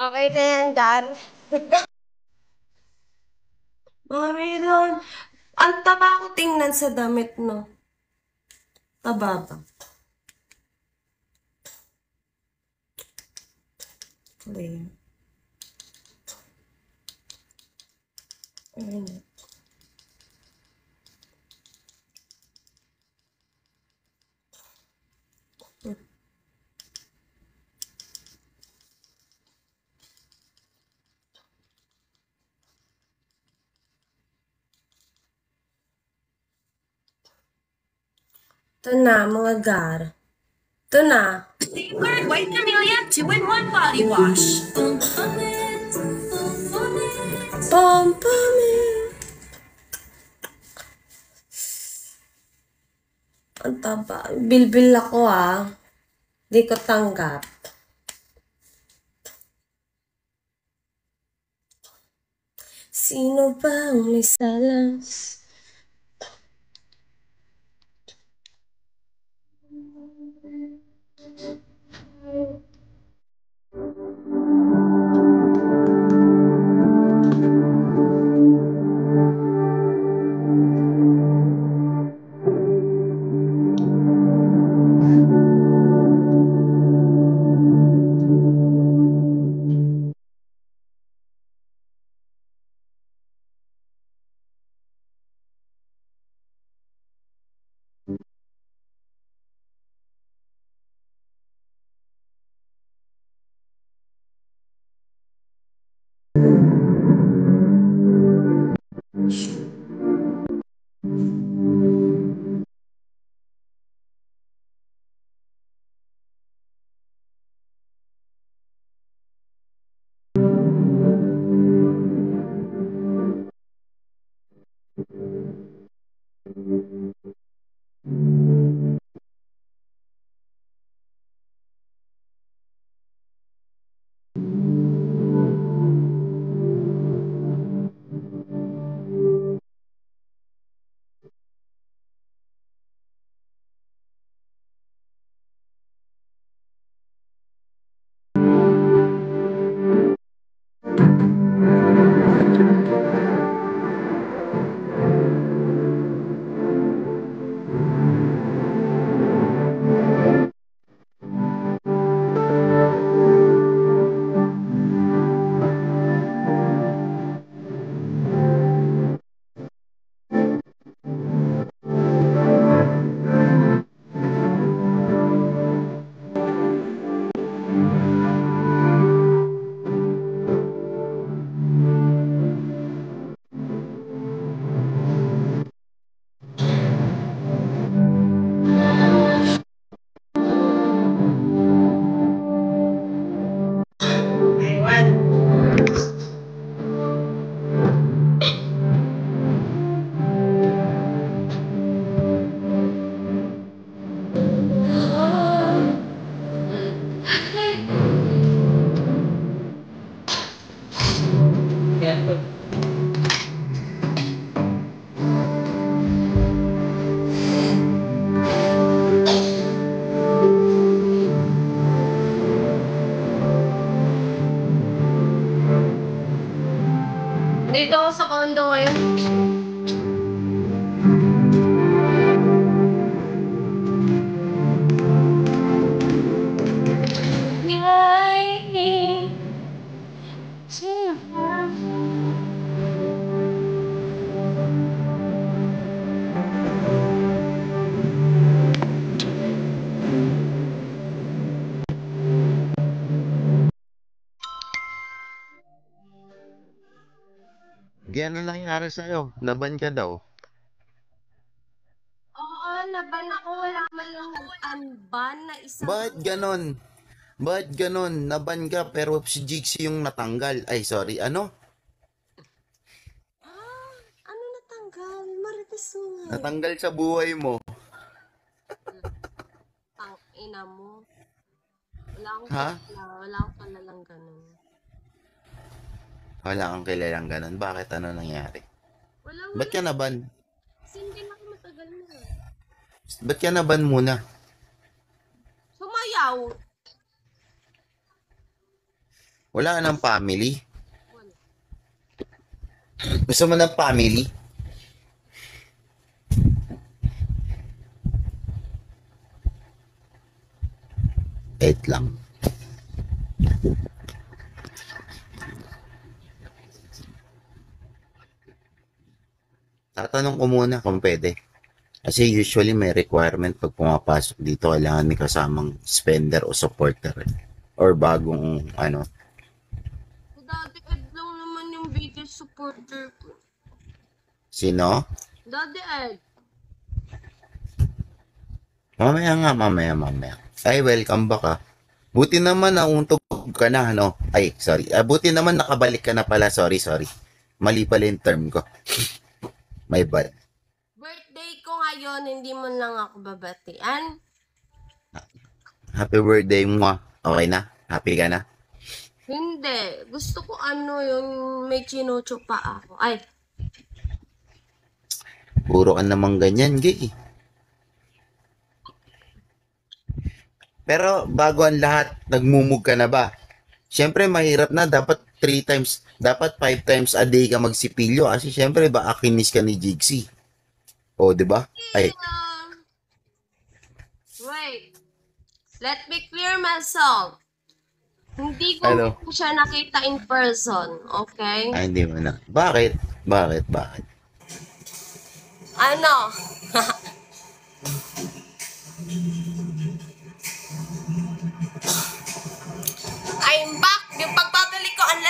Okay na yan, Gar. Mga meron. Ang taba ko tingnan sa damit, no? Taba ba? Ayan. Ayan. Ito na, mga Gar. Ito na. Safeguard White Camellia 2-in-1 Body Wash. Pampamin. Ang taba. Bilbil ako, ah. Di ko tanggap. Sino bang may salas? Dito ako sa condo ngayon. Gano'n nangyari sa'yo? Laban ka daw. Oo, laban ako. Wala man lang nag-unban na isang... Bakit ganon? Bakit ganon? Naban ka pero si Jixie yung natanggal. Ay, sorry. Ano? Ano natanggal? Marites mo nga. Natanggal sa buhay mo. Tang ina mo. Ha? Wala akong kalalang ganun. Wala kang kilalang ganon. Bakit? Ano nangyari? Wala. Ba't ka naban? Single ako matagal na. Ba't ka naban muna? Sumayaw. Wala ka ng family? Wala. Gusto mo ng family? Wait lang. Tatanong ko muna kung pwede. Kasi usually may requirement pag pumapasok dito, kailangan may kasamang spender o supporter. Or bagong ano. Daddy Ed lang naman yung biggest supporter ko. Sino? Daddy Ed. Mamaya. Ay, welcome back ah. Buti naman nauntog ka na, ano? Ay, sorry. Buti naman nakabalik ka na pala. Sorry. Mali pala yung term ko. My bad. Birthday ko ngayon, hindi mo lang ako babatian. Happy birthday mo ah. Okay na? Happy ka na? Hindi. Gusto ko yung may chinucho pa ako. Ay, Puro ka namang ganyan, gay. Pero bago ang lahat, nagmumug ka na ba? Siyempre, mahirap na. Dapat 3 times, dapat 5 times a day ka magsipilyo. Kasi siyempre, baka kinis ka ni Jigsy. O, di ba? Ay, wait. Let me clear myself. Hindi ko Ano? siya nakita in person, okay? ay, hindi mo na. Bakit? Ano? I'm back. Yung pagbabalik ko, ang